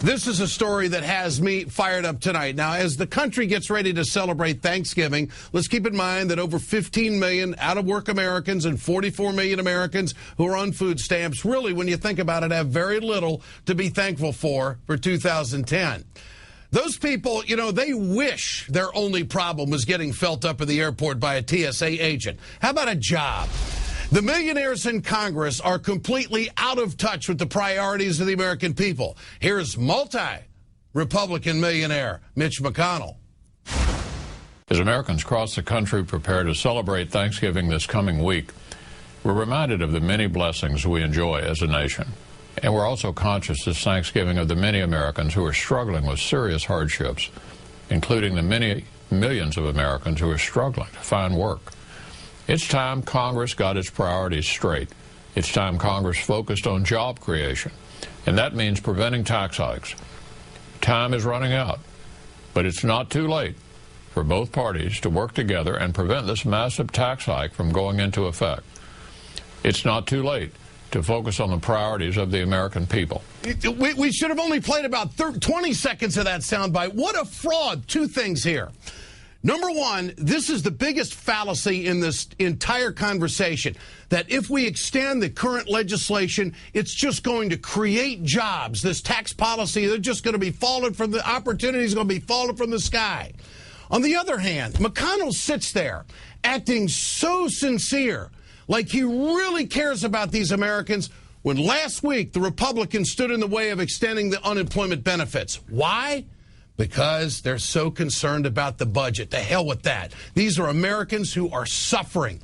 This is a story that has me fired up tonight. Now, as the country gets ready to celebrate Thanksgiving, let's keep in mind that over 15 million out-of-work Americans and 44 million Americans who are on food stamps really, when you think about it, have very little to be thankful for 2010. Those people, you know, they wish their only problem was getting felt up at the airport by a TSA agent. How about a job? The millionaires in Congress are completely out of touch with the priorities of the American people. Here's multi-Republican millionaire Mitch McConnell. As Americans across the country prepare to celebrate Thanksgiving this coming week, we're reminded of the many blessings we enjoy as a nation. And we're also conscious this Thanksgiving of the many Americans who are struggling with serious hardships, including the many millions of Americans who are struggling to find work. It's time Congress got its priorities straight. It's time Congress focused on job creation, and that means preventing tax hikes. Time is running out, but it's not too late for both parties to work together and prevent this massive tax hike from going into effect. It's not too late to focus on the priorities of the American people. We should have only played about 20 seconds of that soundbite. What a fraud. Two things here. Number one, this is the biggest fallacy in this entire conversation, that if we extend the current legislation, it's just going to create jobs. This tax policy, they're just going to be falling from the opportunities, going to be falling from the sky. On the other hand, McConnell sits there acting so sincere, like he really cares about these Americans, when last week the Republicans stood in the way of extending the unemployment benefits. Why? Because they're so concerned about the budget. To hell with that. These are Americans who are suffering.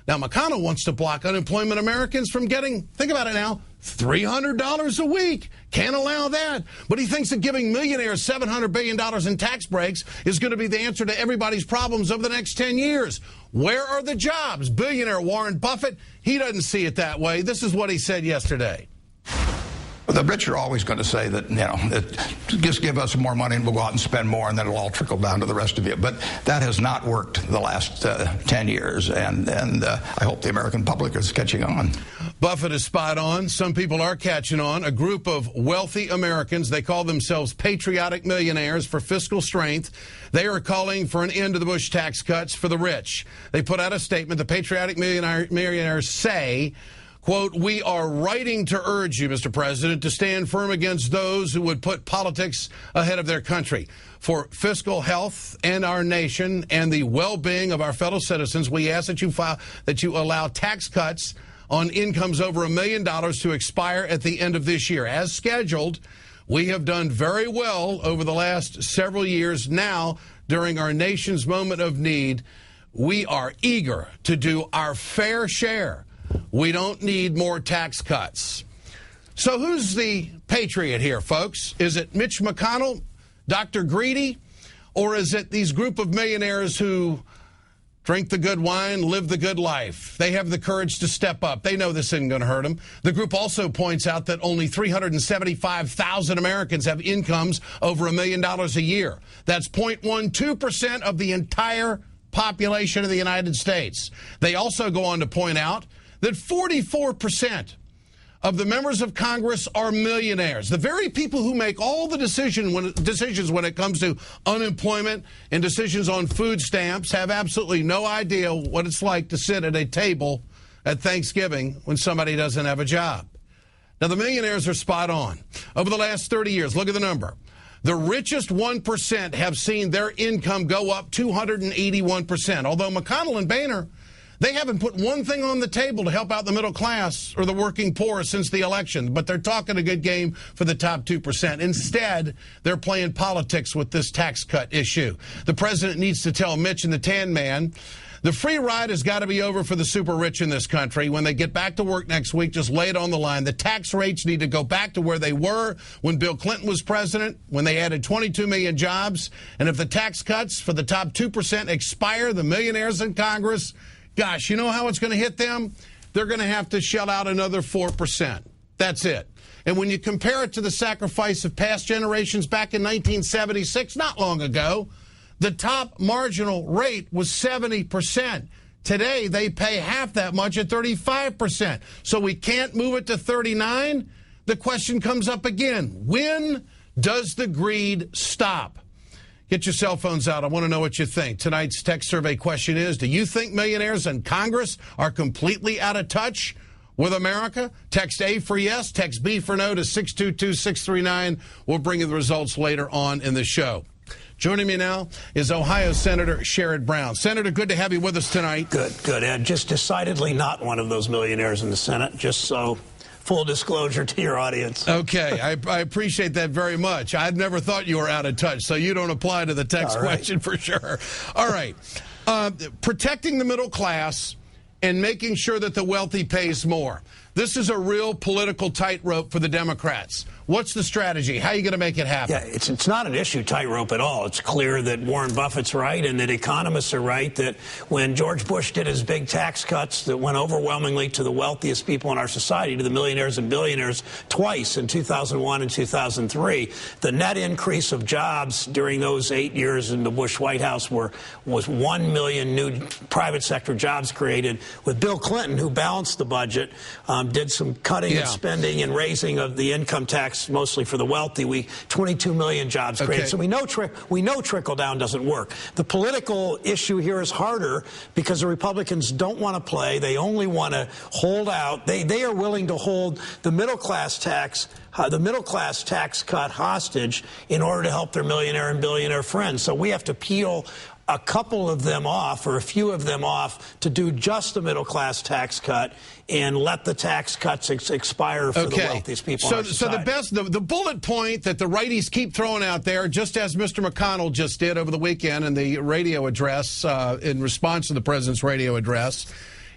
Now, McConnell wants to block unemployment Americans from getting, think about it now, $300 a week. Can't allow that. But he thinks that giving millionaires $700 billion in tax breaks is going to be the answer to everybody's problems over the next 10 years. Where are the jobs? Billionaire Warren Buffett, he doesn't see it that way. This is what he said yesterday. The rich are always going to say that, you know, just give us more money and we'll go out and spend more and then it'll all trickle down to the rest of you. But that has not worked the last 10 years, and I hope the American public is catching on. Buffett is spot on. Some people are catching on. A group of wealthy Americans, they call themselves patriotic millionaires for fiscal strength. They are calling for an end to the Bush tax cuts for the rich. They put out a statement. The patriotic millionaires say, quote, "We are writing to urge you, Mr. President, to stand firm against those who would put politics ahead of their country. For fiscal health and our nation and the well-being of our fellow citizens, we ask that you allow tax cuts on incomes over $1 million to expire at the end of this year. As scheduled, we have done very well over the last several years. Now, during our nation's moment of need, we are eager to do our fair share. We don't need more tax cuts." So who's the patriot here, folks? Is it Mitch McConnell, Dr. Greedy, or is it these group of millionaires who drink the good wine, live the good life? They have the courage to step up. They know this isn't going to hurt them. The group also points out that only 375,000 Americans have incomes over $1 million a year. That's 0.12% of the entire population of the United States. They also go on to point out that 44% of the members of Congress are millionaires. The very people who make all the decisions when it comes to unemployment and decisions on food stamps have absolutely no idea what it's like to sit at a table at Thanksgiving when somebody doesn't have a job. Now, the millionaires are spot on. Over the last 30 years, look at the number. The richest 1% have seen their income go up 281%. Although McConnell and Boehner, they haven't put one thing on the table to help out the middle class or the working poor since the election, but they're talking a good game for the top 2%. Instead, they're playing politics with this tax cut issue. The president needs to tell Mitch and the Tan Man, the free ride has got to be over for the super rich in this country. When they get back to work next week, just lay it on the line. The tax rates need to go back to where they were when Bill Clinton was president, when they added 22 million jobs. And if the tax cuts for the top 2% expire, the millionaires in Congress, gosh, you know how it's going to hit them? They're going to have to shell out another 4%. That's it. And when you compare it to the sacrifice of past generations back in 1976, not long ago, the top marginal rate was 70%. Today, they pay half that much at 35%. So we can't move it to 39? The question comes up again. When Does the greed stop? Get your cell phones out. I want to know what you think. Tonight's text survey question is, do you think millionaires in Congress are completely out of touch with America? Text A for yes, text B for no to 622-639. We'll bring you the results later on in the show. Joining me now is Ohio Senator Sherrod Brown. Senator, good to have you with us tonight. Good, Ed. Just decidedly not one of those millionaires in the Senate, just so full disclosure to your audience. Okay, I appreciate that very much. I'd never thought you were out of touch, so you don't apply to the text question for sure. All right. Protecting the middle class and making sure that the wealthy pays more. This is a real political tightrope for the Democrats. What's the strategy? How are you going to make it happen? Yeah, it's not an issue tightrope at all. It's clear that Warren Buffett's right and that economists are right, that when George Bush did his big tax cuts that went overwhelmingly to the wealthiest people in our society, to the millionaires and billionaires twice in 2001 and 2003, the net increase of jobs during those 8 years in the Bush White House was 1 million new private sector jobs created. With Bill Clinton, who balanced the budget, did some cutting of spending and raising of the income tax, mostly for the wealthy. 22 million jobs created. So we know trickle down doesn't work. The political issue here is harder because the Republicans don't want to play. They only want to hold out. They are willing to hold the middle class tax cut hostage in order to help their millionaire and billionaire friends. So we have to peel a couple of them off, or a few of them off, to do just the middle class tax cut and let the tax cuts expire for the wealthiest people in our society. So the bullet point that the righties keep throwing out there, just as Mr. McConnell just did over the weekend in the radio address, in response to the president's radio address,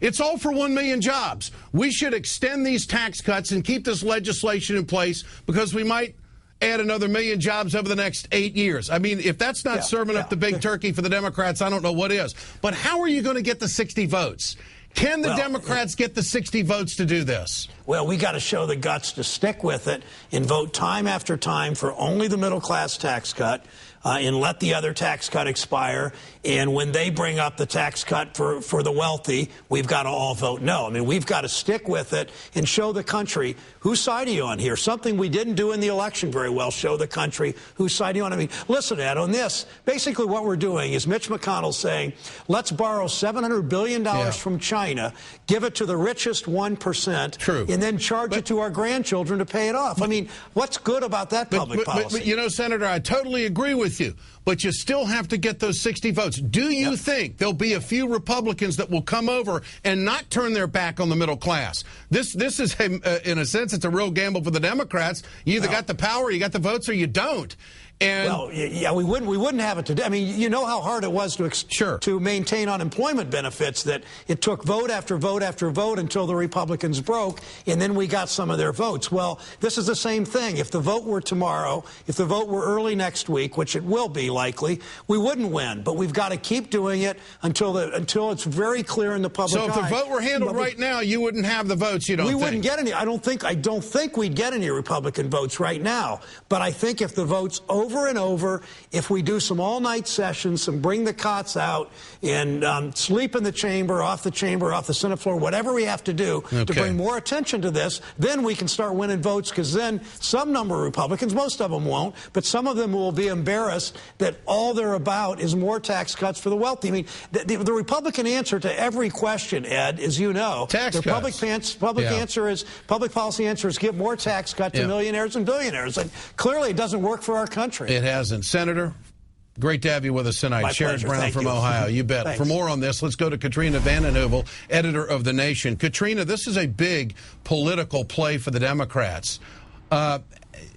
it's all for 1 million jobs. We should extend these tax cuts and keep this legislation in place because we might add another 1 million jobs over the next 8 years. I mean, if that's not serving up the big turkey for the Democrats, I don't know what is. But how are you going to get the 60 votes? Can the Democrats get the 60 votes to do this? Well, we got to show the guts to stick with it and vote time after time for only the middle class tax cut and let the other tax cut expire. And when they bring up the tax cut for the wealthy, we've got to all vote no. I mean, we've got to stick with it and show the country whose side are you on here. Something we didn't do in the election very well, show the country whose side are you on. I mean, listen, Ed, on this, basically what we're doing is Mitch McConnell saying, let's borrow $700 billion from China, give it to the richest 1%, and then charge it to our grandchildren to pay it off. I mean, what's good about that public policy? But, you know, Senator, I totally agree with you, but you still have to get those 60 votes. Do you think there'll be a few Republicans that will come over and not turn their back on the middle class? This is, in a sense, it's a real gamble for the Democrats. You either got the power, you got the votes, or you don't. And well, yeah, we wouldn't have it today. I mean, you know how hard it was to maintain unemployment benefits, that it took vote after vote after vote until the Republicans broke, and then we got some of their votes. Well, this is the same thing. If the vote were tomorrow, if the vote were early next week, which it will be likely, we wouldn't win. But we've got to keep doing it until it's very clear in the public eye. So if the vote were handled right now, you wouldn't have the votes, you don't think? We wouldn't get any. I don't think we'd get any Republican votes right now. But I think if the votes over and over, if we do some all-night sessions, some bring the cots out, and sleep in the chamber, off the Senate floor, whatever we have to do to bring more attention to this, then we can start winning votes, because then some number of Republicans, most of them won't, but some of them will be embarrassed that all they're about is more tax cuts for the wealthy. I mean, the Republican answer to every question, Ed, as you know, public policy answer is give more tax cut to millionaires and billionaires. And clearly it doesn't work for our country. It hasn't. Senator, great to have you with us tonight. Sherrod Brown from Ohio. You bet. Thanks. For more on this, let's go to Katrina vanden Heuvel, editor of The Nation. Katrina, this is a big political play for the Democrats.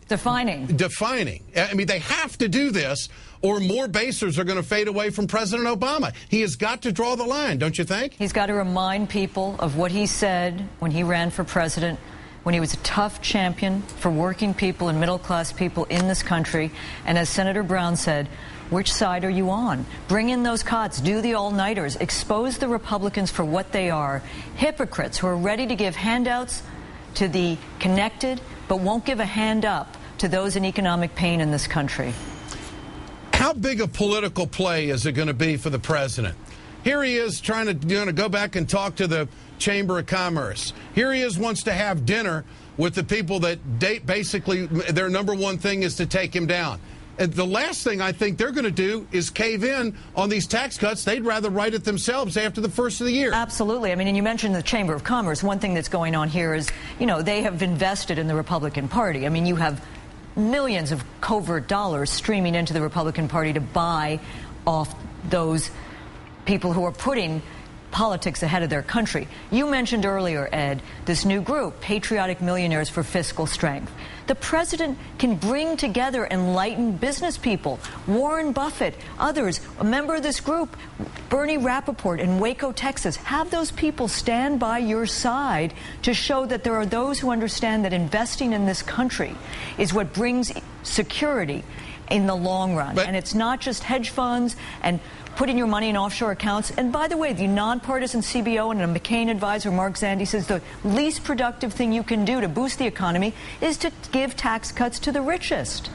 Defining. I mean, they have to do this, or more basers are going to fade away from President Obama. He has got to draw the line, don't you think? He's got to remind people of what he said when he ran for president, when he was a tough champion for working people and middle-class people in this country. And as Senator Brown said, which side are you on? Bring in those cots, do the all-nighters, expose the Republicans for what they are, hypocrites who are ready to give handouts to the connected, but won't give a hand up to those in economic pain in this country. How big a political play is it going to be for the president? Here he is trying to go back and talk to the Chamber of Commerce. Here he is, wants to have dinner with the people that basically their number one thing is to take him down. And the last thing I think they're going to do is cave in on these tax cuts. They'd rather write it themselves after the first of the year. Absolutely. I mean, and you mentioned the Chamber of Commerce. One thing that's going on here is, you know, they have invested in the Republican Party. I mean, you have millions of covert dollars streaming into the Republican Party to buy off those people who are putting politics ahead of their country. You mentioned earlier, Ed, this new group, Patriotic Millionaires for Fiscal Strength. The president can bring together enlightened business people, Warren Buffett, others, a member of this group, Bernie Rappaport in Waco, Texas. Have those people stand by your side to show that there are those who understand that investing in this country is what brings security in the long run. And it's not just hedge funds and putting your money in offshore accounts. And by the way, the nonpartisan CBO and a McCain advisor, Mark Zandi, says the least productive thing you can do to boost the economy is to give tax cuts to the richest.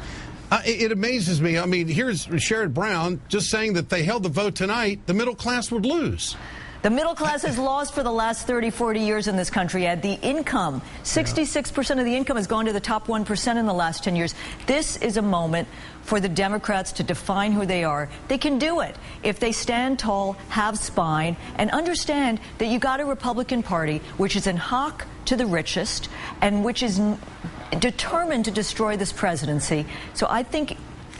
It amazes me. I mean, here's Sherrod Brown just saying that they held the vote tonight, the middle class would lose. The middle class has lost for the last 30, 40 years in this country, Ed. The income, 66% of the income has gone to the top 1% in the last 10 years. This is a moment for the Democrats to define who they are. They can do it if they stand tall, have spine, and understand that you got a Republican Party which is in hock to the richest and which is determined to destroy this presidency. So I think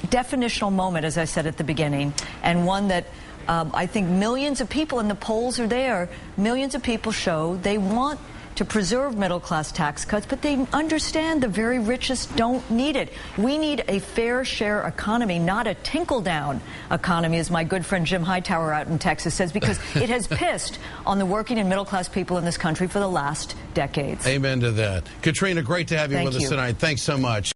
definitional moment, as I said at the beginning, and one that I think millions of people, and the polls are there, millions of people show they want to preserve middle-class tax cuts, but they understand the very richest don't need it. We need a fair share economy, not a tinkle-down economy, as my good friend Jim Hightower out in Texas says, because it has pissed on the working and middle-class people in this country for the last decades. Amen to that. Katrina, great to have you with us tonight. Thanks so much.